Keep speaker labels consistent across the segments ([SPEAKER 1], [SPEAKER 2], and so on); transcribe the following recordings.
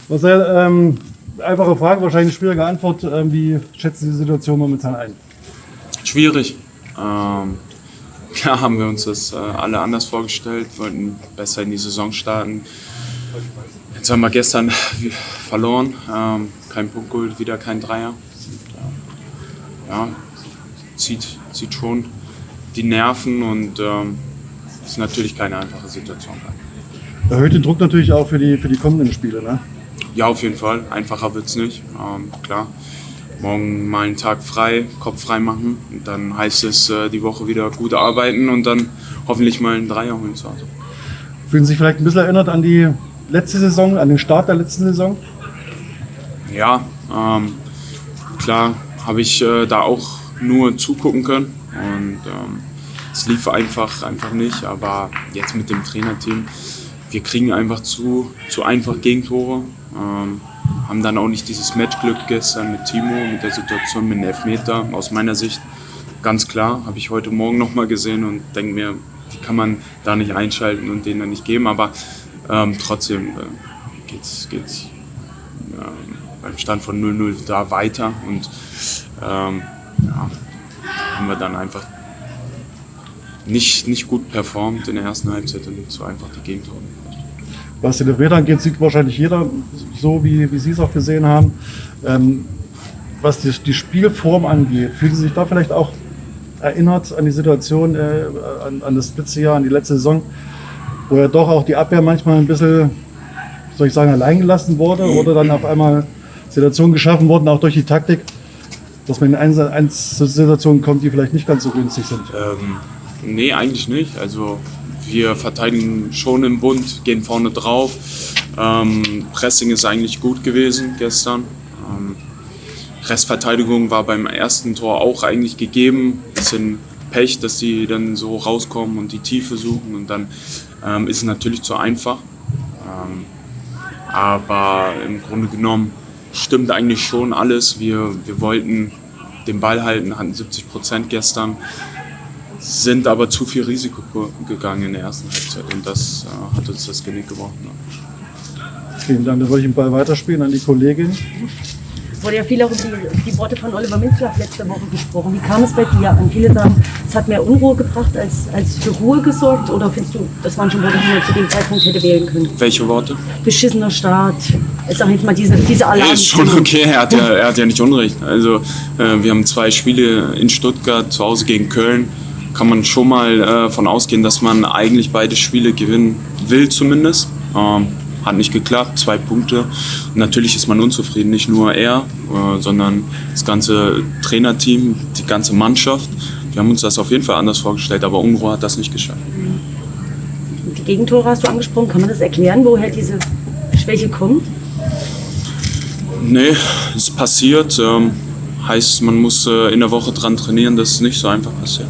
[SPEAKER 1] Marcel, einfache Frage, wahrscheinlich eine schwierige Antwort. Wie schätzen Sie die Situation momentan ein?
[SPEAKER 2] Schwierig. Klar haben wir uns das alle anders vorgestellt, wollten besser in die Saison starten. Jetzt haben wir gestern verloren, kein Punkt geholt, wieder kein Dreier. Ja, zieht schon die Nerven und ist natürlich keine einfache Situation.
[SPEAKER 1] Erhöht den Druck natürlich auch für die kommenden Spiele, ne?
[SPEAKER 2] Ja, auf jeden Fall. Einfacher wird es nicht. Klar, morgen mal einen Tag frei, Kopf frei machen. Und dann heißt es, die Woche wieder gut arbeiten und dann hoffentlich mal einen Dreier holen zu Hause.
[SPEAKER 1] Fühlen Sie sich vielleicht ein bisschen erinnert an die letzte Saison, an den Start der letzten Saison?
[SPEAKER 2] Ja, klar habe ich da auch nur zugucken können. Und es lief einfach nicht. Aber jetzt mit dem Trainerteam, wir kriegen einfach zu einfach Gegentore. Haben dann auch nicht dieses Matchglück gestern mit Timo, mit der Situation mit dem Elfmeter. Aus meiner Sicht ganz klar, habe ich heute Morgen nochmal gesehen und denke mir, die kann man da nicht einschalten und denen dann nicht geben. Aber trotzdem geht's beim Stand von 0-0 da weiter und haben wir dann einfach nicht gut performt in der ersten Halbzeit und so einfach die Gegentore.
[SPEAKER 1] Was die Elfmeter angeht, sieht wahrscheinlich jeder so, wie Sie es auch gesehen haben. Was die Spielform angeht, fühlen Sie sich da vielleicht auch erinnert an die Situation, an das letzte Jahr, an die letzte Saison, wo ja doch auch die Abwehr manchmal ein bisschen, soll ich sagen, allein gelassen wurde oder dann auf einmal Situationen geschaffen wurden, auch durch die Taktik, dass man in Situationen kommt, die vielleicht nicht ganz so günstig sind?
[SPEAKER 2] Nee, eigentlich nicht. Also wir verteidigen schon im Bund, gehen vorne drauf. Pressing ist eigentlich gut gewesen gestern. Restverteidigung war beim ersten Tor auch eigentlich gegeben. Bisschen Pech, dass die dann so rauskommen und die Tiefe suchen und dann ist es natürlich zu einfach. Aber im Grunde genommen stimmt eigentlich schon alles. Wir wollten den Ball halten, hatten 70% gestern, sind aber zu viel Risiko gegangen in der ersten Halbzeit und das hat uns das Genick gebrochen.
[SPEAKER 1] Vielen Dank, dann wollte ich den Ball weiterspielen an die Kollegin.
[SPEAKER 3] Es wurde ja viel auch über die Worte von Oliver Minzlaff letzte Woche gesprochen. Wie kam es bei dir an? Viele sagen, es hat mehr Unruhe gebracht als für Ruhe gesorgt. Oder findest du, das waren schon Worte, die man zu dem Zeitpunkt hätte wählen können?
[SPEAKER 2] Welche Worte?
[SPEAKER 3] Beschissener Start. Ich sage jetzt mal diese Alarm.
[SPEAKER 2] Ist schon okay, er hat ja nicht Unrecht. Also wir haben 2 Spiele in Stuttgart, zu Hause gegen Köln. Kann man schon mal davon ausgehen, dass man eigentlich beide Spiele gewinnen will zumindest. Hat nicht geklappt, 2 Punkte. Und natürlich ist man unzufrieden, nicht nur er, sondern das ganze Trainerteam, die ganze Mannschaft. Wir haben uns das auf jeden Fall anders vorgestellt, aber Unruhe hat das nicht geschafft.
[SPEAKER 3] Die Gegentore hast du angesprochen. Kann man das erklären, woher diese Schwäche kommt?
[SPEAKER 2] Nee, es passiert. Heißt, man muss in der Woche dran trainieren, dass es nicht so einfach passiert.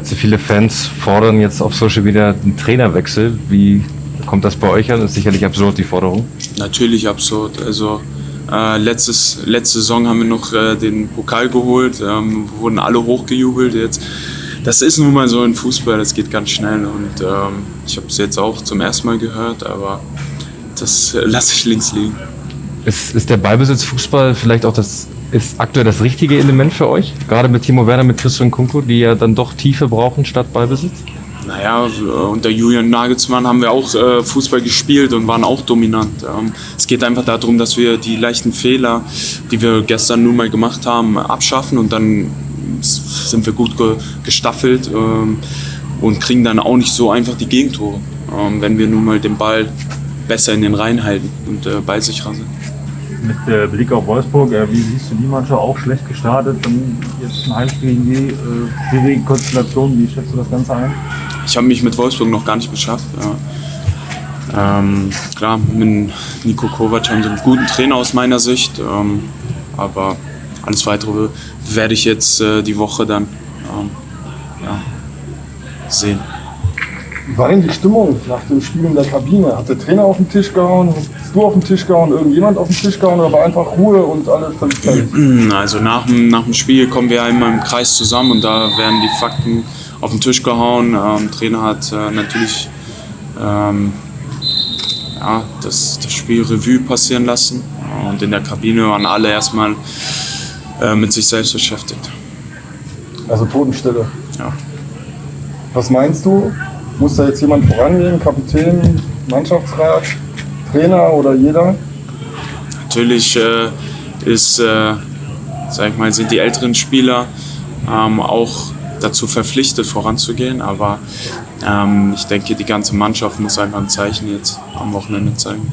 [SPEAKER 4] Viele Fans fordern jetzt auf Social Media einen Trainerwechsel. Wie kommt das bei euch an? Das ist sicherlich absurd, die Forderung.
[SPEAKER 2] Natürlich absurd. Also letzte Saison haben wir noch den Pokal geholt, wurden alle hochgejubelt. Jetzt, das ist nun mal so ein Fußball, das geht ganz schnell. Und ich habe es jetzt auch zum ersten Mal gehört, aber das lasse ich links liegen.
[SPEAKER 4] Ist der Ballbesitzfußball vielleicht auch ist aktuell das richtige Element für euch? Gerade mit Timo Werner, mit Christian Kunku, die ja dann doch Tiefe brauchen statt Ballbesitz?
[SPEAKER 2] Naja, unter Julian Nagelsmann haben wir auch Fußball gespielt und waren auch dominant. Es geht einfach darum, dass wir die leichten Fehler, die wir gestern nun mal gemacht haben, abschaffen und dann sind wir gut gestaffelt und kriegen dann auch nicht so einfach die Gegentore, wenn wir nun mal den Ball besser in den Reihen halten und ballsicherer sind.
[SPEAKER 5] Mit Blick auf Wolfsburg, wie siehst du die Mannschaft auch schlecht gestartet? Dann jetzt ein Heimspiel gegen die schwierige Konstellation. Wie schätzt du das Ganze ein?
[SPEAKER 2] Ich habe mich mit Wolfsburg noch gar nicht beschäftigt. Ja. Klar, mit Niko Kovac haben sie einen guten Trainer aus meiner Sicht. Aber alles Weitere werde ich jetzt die Woche dann sehen.
[SPEAKER 6] Wie war denn die Stimmung nach dem Spiel in der Kabine? Hat der Trainer auf den Tisch gehauen? Hast du auf den Tisch gehauen? Irgendjemand auf den Tisch gehauen? Oder war einfach Ruhe und alles völlig fertig?
[SPEAKER 2] Also nach dem Spiel kommen wir einmal im Kreis zusammen und da werden die Fakten auf den Tisch gehauen. Der Trainer hat natürlich ja, das Spiel Revue passieren lassen. Und in der Kabine waren alle erstmal mit sich selbst beschäftigt.
[SPEAKER 6] Also Totenstille.
[SPEAKER 2] Ja.
[SPEAKER 6] Was meinst du? Muss da jetzt jemand vorangehen? Kapitän, Mannschaftsrat, Trainer oder jeder?
[SPEAKER 2] Natürlich sag ich mal, sind die älteren Spieler auch dazu verpflichtet, voranzugehen. Aber ich denke, die ganze Mannschaft muss einfach ein Zeichen jetzt am Wochenende zeigen.